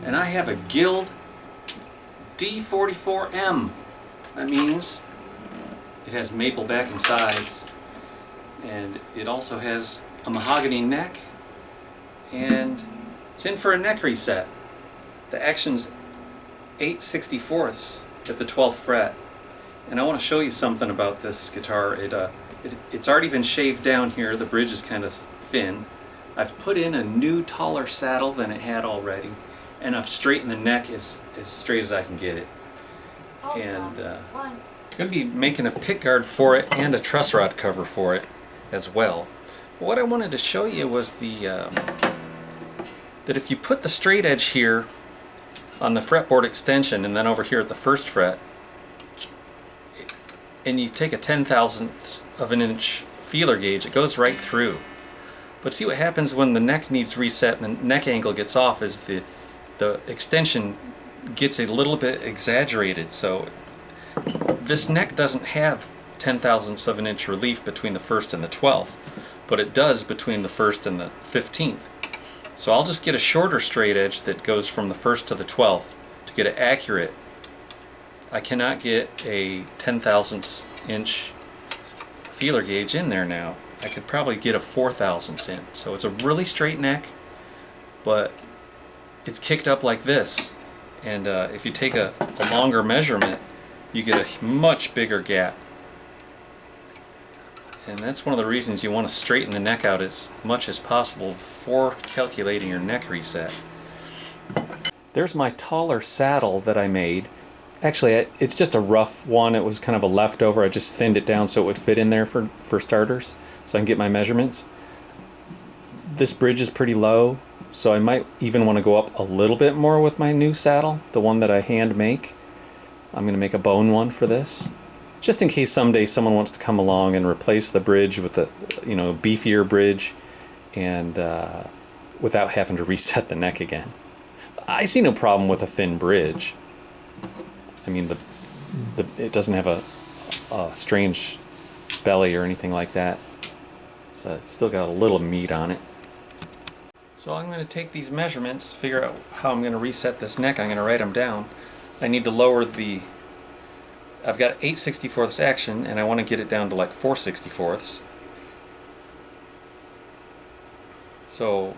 and I have a Guild D44M. That means it has maple back and sides, and it also has a mahogany neck, and it's in for a neck reset. The action's 8/64 at the 12th fret, and I want to show you something about this guitar. It's already been shaved down here. The bridge is kind of thin. I've put in a new taller saddle than it had already, and I've straightened the neck as straight as I can get it. And I'm going to be making a pick guard for it and a truss rod cover for it as well. What I wanted to show you was that if you put the straight edge here on the fretboard extension and then over here at the 1st fret, and you take a 10,000th of an inch feeler gauge, it goes right through. But see what happens when the neck needs reset and the neck angle gets off is the extension gets a little bit exaggerated. So this neck doesn't have 10,000ths of an inch relief between the 1st and the 12th, but it does between the 1st and the 15th. So I'll just get a shorter straight edge that goes from the 1st to the 12th to get it accurate. I cannot get a 10,000th inch feeler gauge in there now. I could probably get a 4,000ths in. So it's a really straight neck, but it's kicked up like this. And if you take a longer measurement, you get a much bigger gap. And that's one of the reasons you want to straighten the neck out as much as possible before calculating your neck reset. There's my taller saddle that I made. Actually, it's just a rough one. It was kind of a leftover. I just thinned it down so it would fit in there for starters, so I can get my measurements. This bridge is pretty low, so I might even want to go up a little bit more with my new saddle, the one that I hand make. I'm going to make a bone one for this, just in case someday someone wants to come along and replace the bridge with a beefier bridge, and without having to reset the neck again. I see no problem with a thin bridge. I mean, it doesn't have a strange belly or anything like that. It's still got a little meat on it. So I'm going to take these measurements, figure out how I'm going to reset this neck. I'm going to write them down. I need to lower I've got 8/64 action, and I want to get it down to like 4/64. So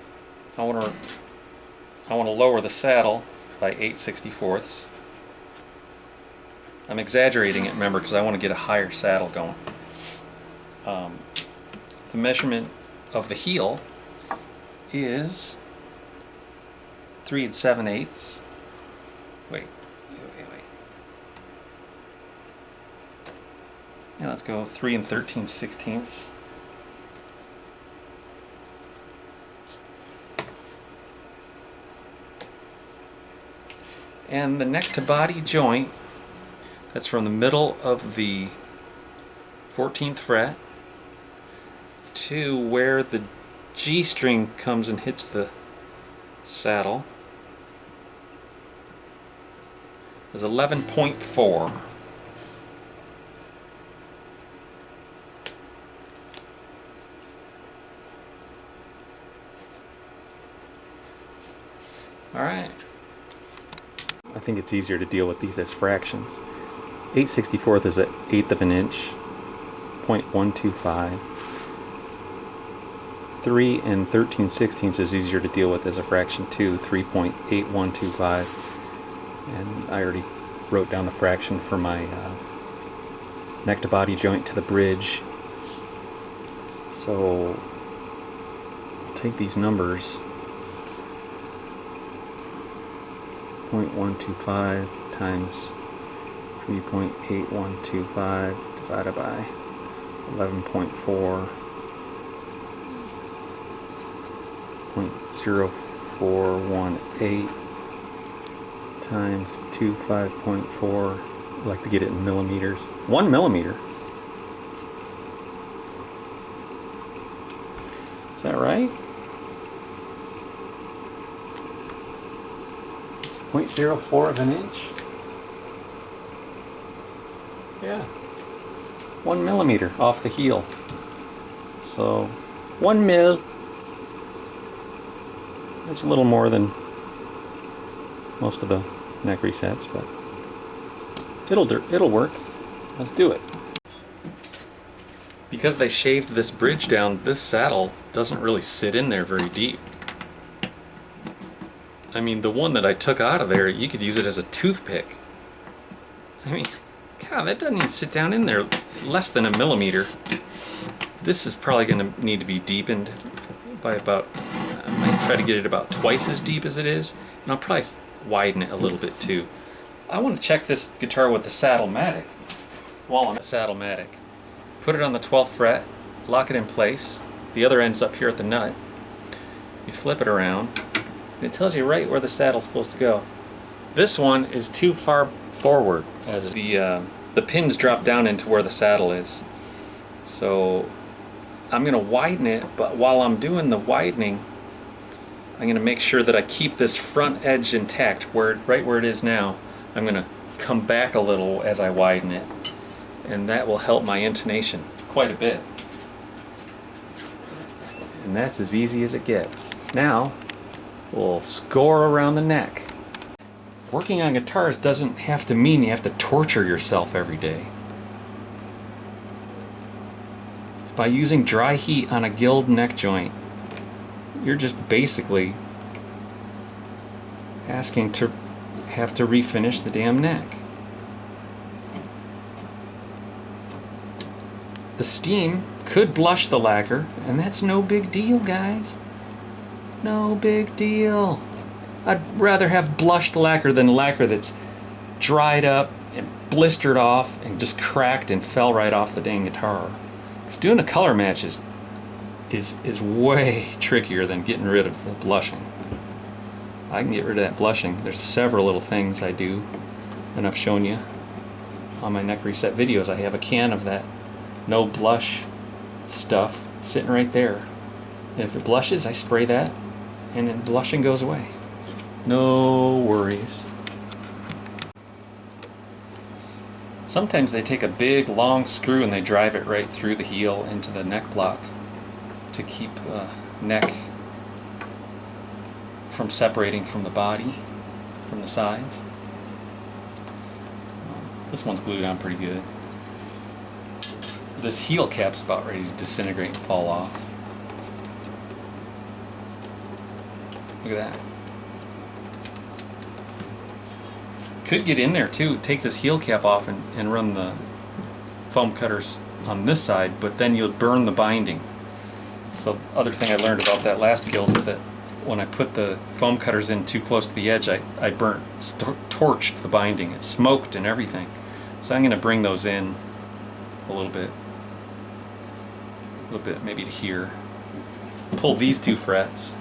I want to lower the saddle by 8/64. I'm exaggerating it, remember, because I want to get a higher saddle going. The measurement of the heel is 3 7/8. Wait. Yeah, let's go 3 13/16. And the neck to body joint, that's from the middle of the 14th fret to where the G string comes and hits the saddle, is 11.4. Alright. I think it's easier to deal with these as fractions. 8/64 is an 1/8 of an inch, 0.125. 3 13/16 is easier to deal with as a fraction too, 3.8125. And I already wrote down the fraction for my neck to body joint to the bridge. So I'll take these numbers, 0.125 times 3.8125 divided by 11.4, 0.0418 times 25.4. I like to get it in millimeters. 1 millimeter. Is that right? 0.04 of an inch? Yeah. 1 millimeter off the heel. So 1 mil. That's a little more than most of the neck resets, but it'll work. Let's do it. Because they shaved this bridge down, this saddle doesn't really sit in there very deep. I mean, the one that I took out of there, you could use it as a toothpick. I mean, God, that doesn't even sit down in there less than 1 millimeter. This is probably going to need to be deepened by about, I might try to get it about twice as deep as it is, and I'll probably widen it a little bit too. I want to check this guitar with the Saddle-matic. While I'm at Saddle-matic, put it on the 12th fret, lock it in place. The other end's up here at the nut. You flip it around, and it tells you right where the saddle's supposed to go. This one is too far forward, as the pins drop down into where the saddle is. So I'm going to widen it, but while I'm doing the widening, I'm going to make sure that I keep this front edge intact, right where it is now. I'm going to come back a little as I widen it, and that will help my intonation quite a bit. And that's as easy as it gets. Now, we'll score around the neck. Working on guitars doesn't have to mean you have to torture yourself every day. By using dry heat on a Guild neck joint, you're just basically asking to have to refinish the damn neck. The steam could blush the lacquer, and that's no big deal, guys. No big deal. I'd rather have blushed lacquer than lacquer that's dried up and blistered off and just cracked and fell right off the dang guitar. Because doing a color match is way trickier than getting rid of the blushing. I can get rid of that blushing. There's several little things I do, and I've shown you on my neck reset videos. I have a can of that no blush stuff sitting right there. And if it blushes, I spray that, and then blushing goes away. No worries. Sometimes they take a big long screw and they drive it right through the heel into the neck block to keep the neck from separating from the body, from the sides. This one's glued on pretty good. This heel cap's about ready to disintegrate and fall off. Look at that. Could get in there too, take this heel cap off and run the foam cutters on this side, but then you'll burn the binding. So other thing I learned about that last Guild is that when I put the foam cutters in too close to the edge, I torched the binding. It smoked and everything. So I'm going to bring those in a little bit, maybe to here. Pull these 2 frets.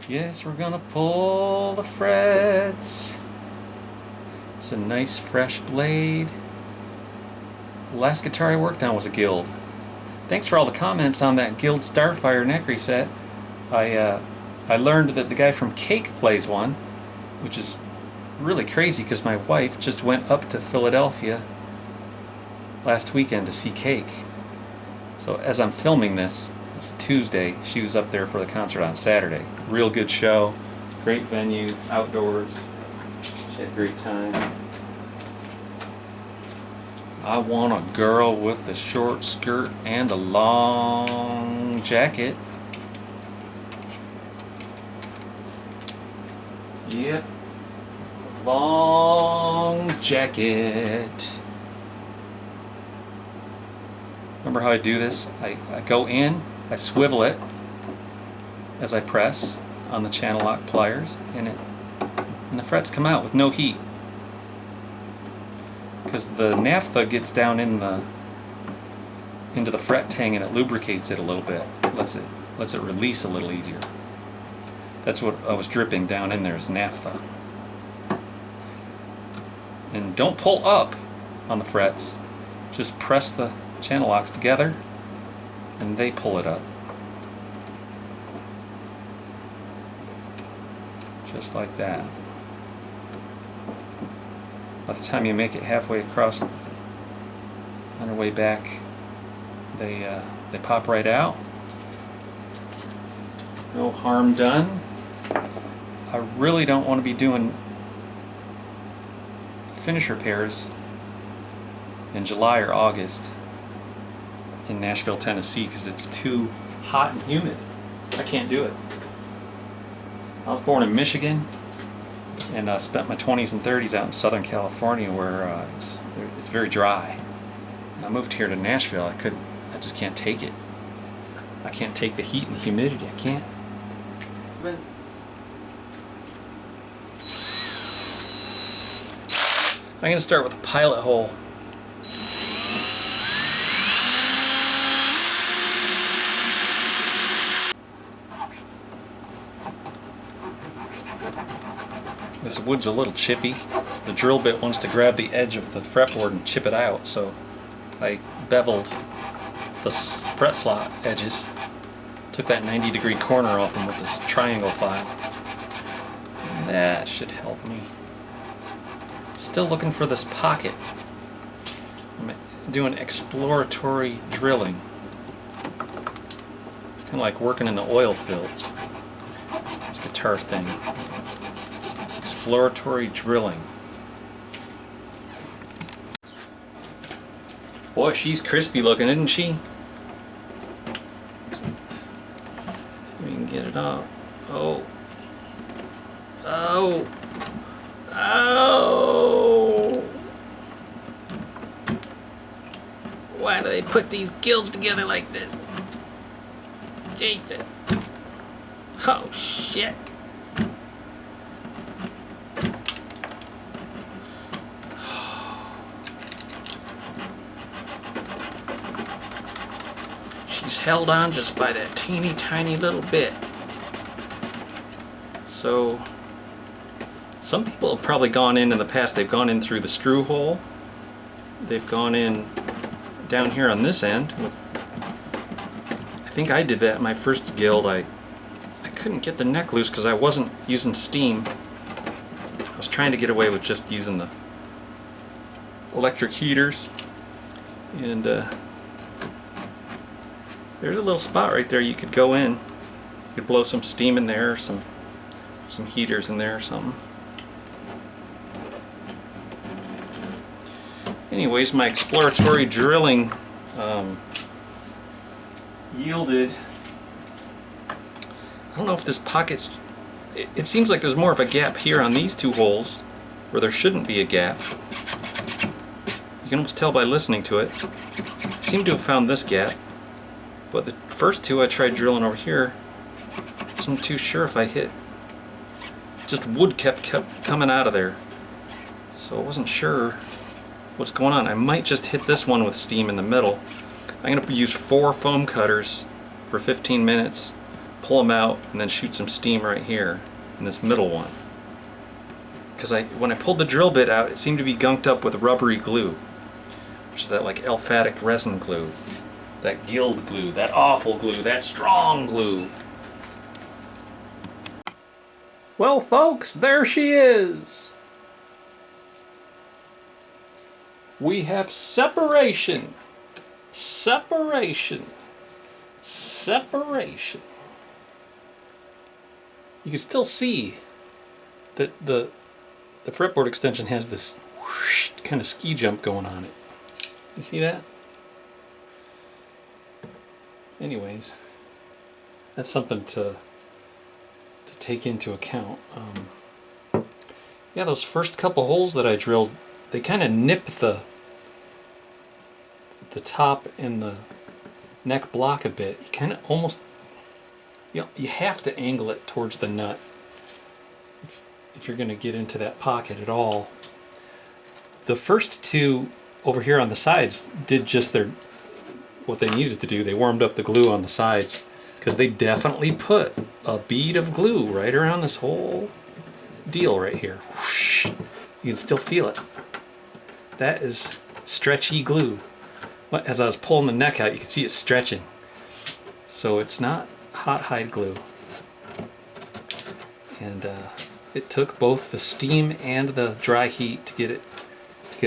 Yes, we're gonna pull the frets. It's a nice fresh blade. The last guitar I worked on was a Guild. Thanks for all the comments on that Guild Starfire neck reset. I learned that the guy from Cake plays one, which is really crazy because my wife just went up to Philadelphia last weekend to see Cake. So as I'm filming this, it's a Tuesday, she was up there for the concert on Saturday. Real good show, great venue, outdoors. She had a great time. I want a girl with a short skirt and a long jacket. Yep, long jacket. Remember how I do this? I go in, I swivel it as I press on the channel lock pliers, and the frets come out with no heat. Because the naphtha gets down into the fret tang and it lubricates it a little bit. Lets it release a little easier. That's what I was dripping down in there, is naphtha. And don't pull up on the frets. Just press the channel locks together and they pull it up. Just like that. By the time you make it halfway across on your way back, they pop right out. No harm done. I really don't want to be doing finish repairs in July or August in Nashville, Tennessee, because it's too hot and humid. I can't do it. I was born in Michigan and spent my 20s and 30s out in Southern California, where it's very dry. I moved here to Nashville. I just can't take it. I can't take the heat and the humidity. I can't. I'm going to start with a pilot hole. This wood's a little chippy. The drill bit wants to grab the edge of the fretboard and chip it out, so I beveled the fret slot edges. Took that 90-degree corner off them with this triangle file. And that should help me. Still looking for this pocket. I'm doing exploratory drilling. It's kind of like working in the oil fields. This guitar thing. Exploratory drilling. Boy, she's crispy looking, isn't she? See if we can get it off. Oh. Oh. Oh. Why do they put these guilds together like this? Jesus. Oh, shit. She's held on just by that teeny tiny little bit. So some people have probably gone in the past. They've gone in through the screw hole. They've gone in down here on this end with, I think I did that in my first guild. I couldn't get the neck loose because I wasn't using steam. I was trying to get away with just using the electric heaters, and there's a little spot right there you could go in. You could blow some steam in there, or some heaters in there or something. Anyways, my exploratory drilling yielded, I don't know if this pocket's, it seems like there's more of a gap here on these two holes where there shouldn't be a gap. You can almost tell by listening to it. I seem to have found this gap, but the first two I tried drilling over here, I wasn't too sure if I hit. Just wood kept coming out of there, so I wasn't sure what's going on. I might just hit this one with steam in the middle. I'm going to use 4 foam cutters for 15 minutes, pull them out, and then shoot some steam right here in this middle one. Because when I pulled the drill bit out, it seemed to be gunked up with rubbery glue, which is that like aliphatic resin glue, that Guild glue, that awful glue, that strong glue. Well, folks, there she is. We have separation. Separation. Separation. You can still see that the fretboard extension has this whoosh, kind of ski jump going on it. You see that? Anyways, that's something to take into account. Yeah, those first couple holes that I drilled, they kind of nip the top and the neck block a bit. You kind of almost, you have to angle it towards the nut if you're going to get into that pocket at all. The first two over here on the sides did just what they needed to do. They warmed up the glue on the sides, because they definitely put a bead of glue right around this whole deal right here. Whoosh. You can still feel it. That is stretchy glue. As I was pulling the neck out, you can see it stretching. So it's not hot hide glue. And it took both the steam and the dry heat to get it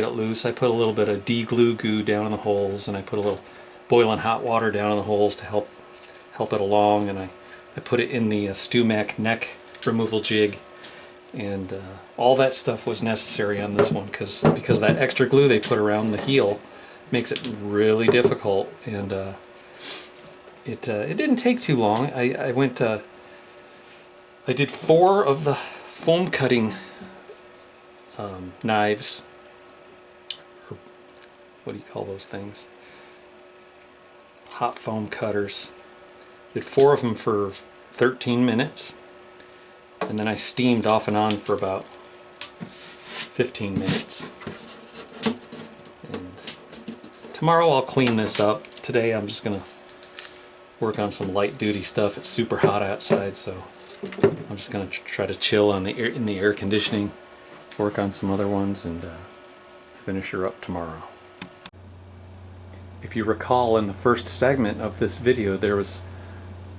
loose. I put a little bit of D-glue goo down in the holes, and I put a little boiling hot water down in the holes to help it along, and I put it in the Stumac neck removal jig And all that stuff was necessary on this one because that extra glue they put around the heel makes it really difficult. And it didn't take too long. I did 4 of the foam cutting knives, or what do you call those things? Hot foam cutters. Did 4 of them for 13 minutes, and then I steamed off and on for about 15 minutes. And tomorrow I'll clean this up. Today I'm just gonna work on some light duty stuff. It's super hot outside, so I'm just gonna try to chill on in the air conditioning, work on some other ones, and finish her up tomorrow. If you recall, in the first segment of this video there was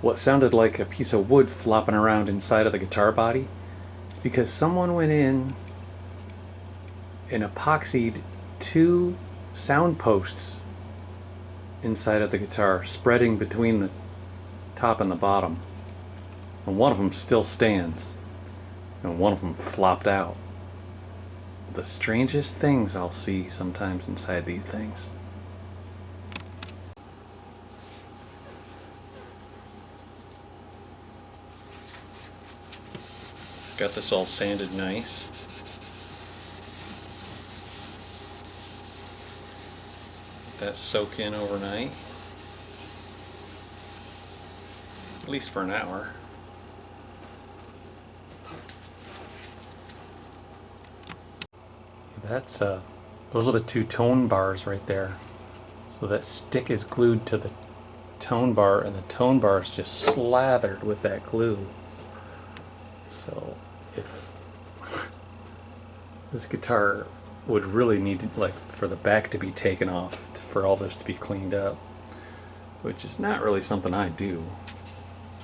what sounded like a piece of wood flopping around inside of the guitar body. It's because someone went in and epoxied 2 sound posts inside of the guitar, spreading between the top and the bottom. And one of them still stands, and one of them flopped out. The strangest things I'll see sometimes inside these things. Got this all sanded nice. Let that soak in overnight. At least for an hour. That's those are the 2 tone bars right there. So that stick is glued to the tone bar, and the tone bar is just slathered with that glue. So if this guitar would really need like for the back to be taken off for all this to be cleaned up, which is not really something I do.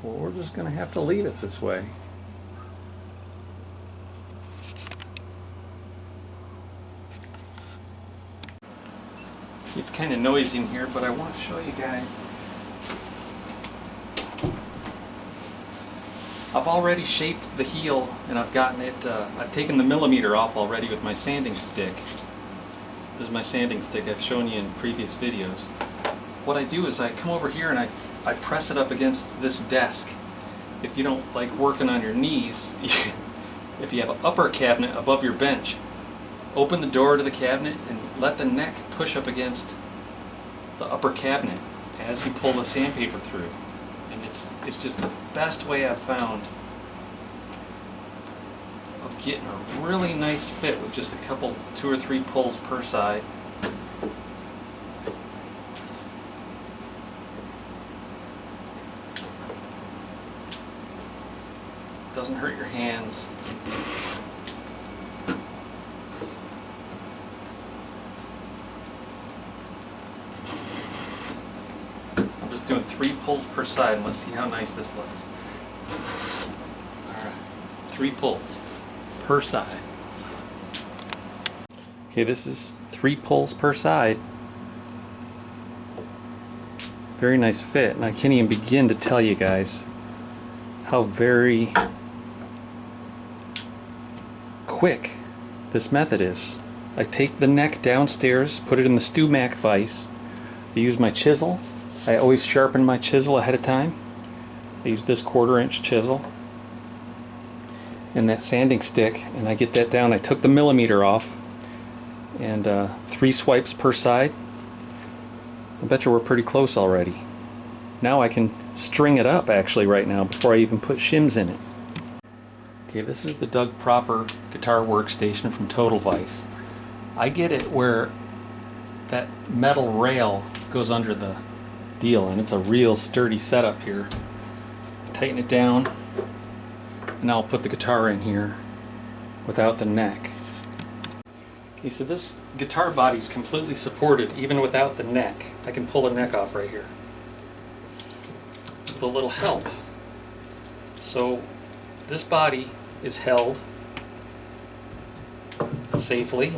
Well, we're just gonna have to leave it this way. It's kind of noisy in here, but I want to show you guys. I've already shaped the heel, and I've gotten it, I've taken the millimeter off already with my sanding stick. This is my sanding stick I've shown you in previous videos. What I do is I come over here and I press it up against this desk. If you don't like working on your knees, if you have an upper cabinet above your bench, open the door to the cabinet and let the neck push up against the upper cabinet as you pull the sandpaper through. And it's just the best way I've found of getting a really nice fit with just a couple, 2 or 3 pulls per side. Doesn't hurt your hands. I'm just doing 3 pulls per side, and let's see how nice this looks. Alright, 3 pulls per side. Okay, this is 3 pulls per side. Very nice fit, and I can't even begin to tell you guys how very quick this method is. I take the neck downstairs, put it in the Stu-Mac vise. I use my chisel. I always sharpen my chisel ahead of time. I use this 1/4-inch chisel and that sanding stick, and I get that down. I took the millimeter off, and 3 swipes per side. I bet you we're pretty close already. Now I can string it up actually right now before I even put shims in it. Okay, this is the Doug Proper guitar workstation from Total Vice. I get it where that metal rail goes under the deal, and it's a real sturdy setup here. Tighten it down, and I'll put the guitar in here without the neck. Okay, so this guitar body is completely supported even without the neck. I can pull the neck off right here with a little help. So this body is held safely.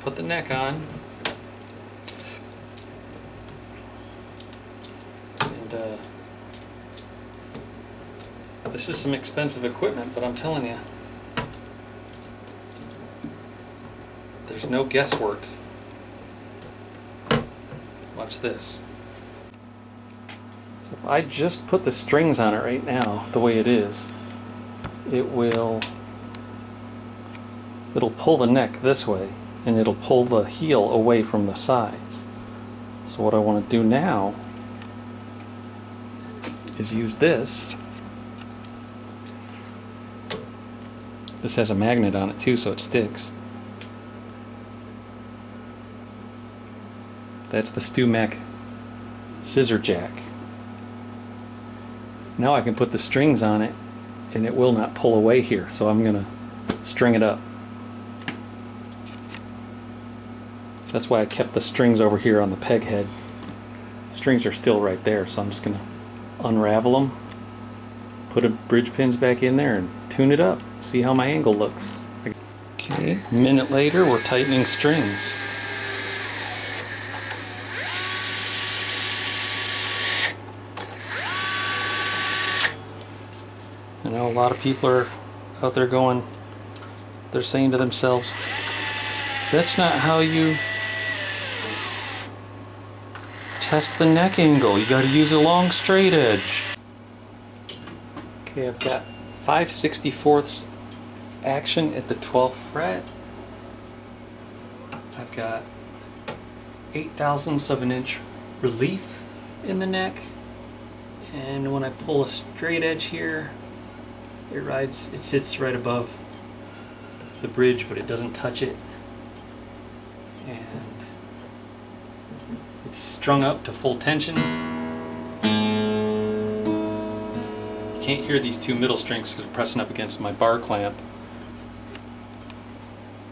Put the neck on, and This is some expensive equipment, but I'm telling you, there's no guesswork. Watch this. So if I just put the strings on it right now, the way it is, it'll pull the neck this way, and it'll pull the heel away from the sides. So what I want to do now is use this. This has a magnet on it too, so it sticks. That's the StewMac scissor jack. Now I can put the strings on it and it will not pull away here, so I'm going to string it up. That's why I kept the strings over here on the peg head. Strings are still right there, so I'm just going to unravel them, put a bridge pins back in there and tune it up. See how my angle looks. Okay, a minute later we're tightening strings. I know a lot of people are out there going, they're saying to themselves, that's not how you test the neck angle. You got to use a long straight edge. Okay, I've got 5/64 action at the 12th fret. I've got 8/1000ths of an inch relief in the neck, and when I pull a straight edge here, it sits right above the bridge, but it doesn't touch it, and it's strung up to full tension. You can't hear these two middle strings because they're pressing up against my bar clamp,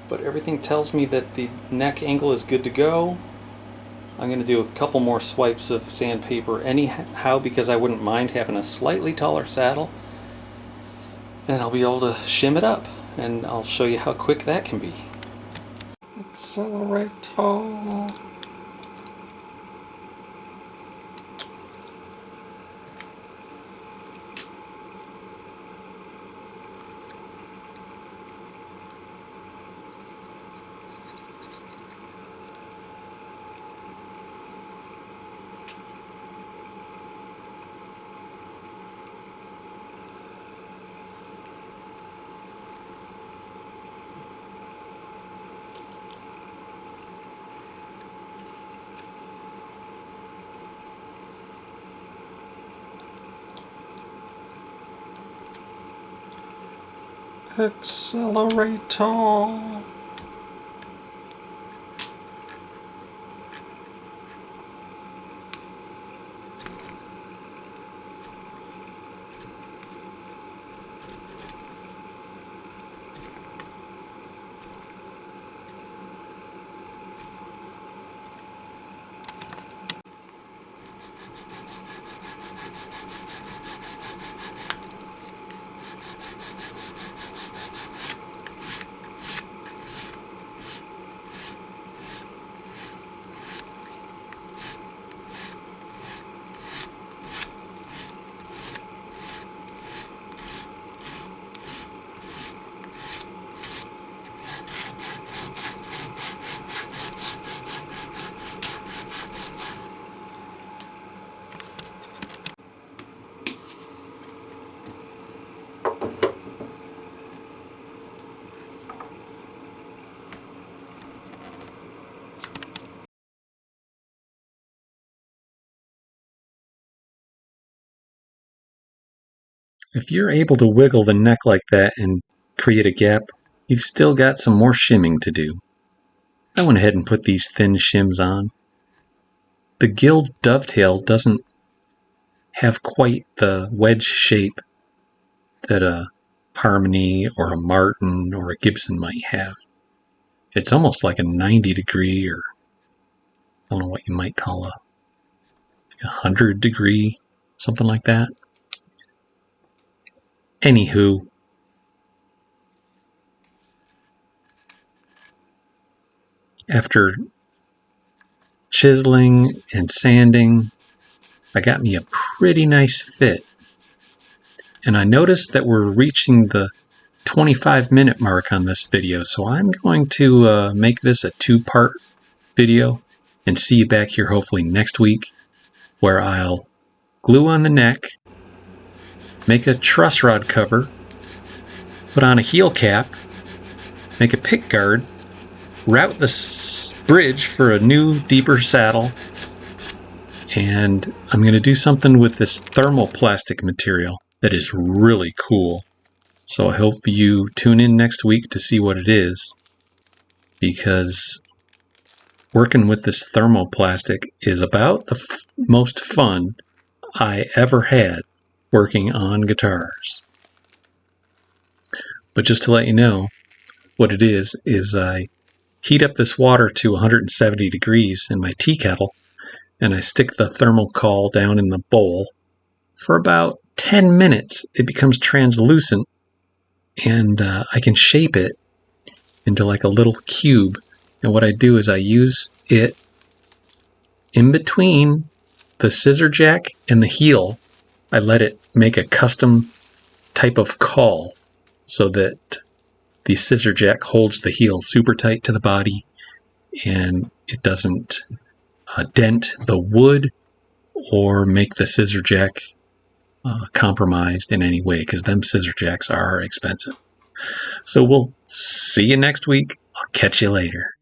but everything tells me that the neck angle is good to go. I'm going to do a couple more swipes of sandpaper anyhow because I wouldn't mind having a slightly taller saddle, and I'll be able to shim it up, and I'll show you how quick that can be. Accelerate tall. Accelerator. If you're able to wiggle the neck like that and create a gap, you've still got some more shimming to do. I went ahead and put these thin shims on. The Guild dovetail doesn't have quite the wedge shape that a Harmony or a Martin or a Gibson might have. It's almost like a 90-degree, or I don't know what you might call a 100-degree, something like that. Anywho, after chiseling and sanding, I got me a pretty nice fit. And I noticed that we're reaching the 25-minute mark on this video, so I'm going to make this a 2-part video and see you back here hopefully next week, where I'll glue on the neck, make a truss rod cover, put on a heel cap, make a pick guard, route the bridge for a new, deeper saddle, and I'm going to do something with this thermoplastic material that is really cool. So I hope you tune in next week to see what it is, because working with this thermoplastic is about the most fun I ever had working on guitars. But just to let you know, what it is I heat up this water to 170 degrees in my tea kettle, and I stick the thermocol down in the bowl. For about 10 minutes, it becomes translucent, and I can shape it into like a little cube. And what I do is I use it in between the scissor jack and the heel. I let it make a custom type of call so that the scissor jack holds the heel super tight to the body and it doesn't dent the wood or make the scissor jack compromised in any way, because them scissor jacks are expensive. So we'll see you next week. I'll catch you later.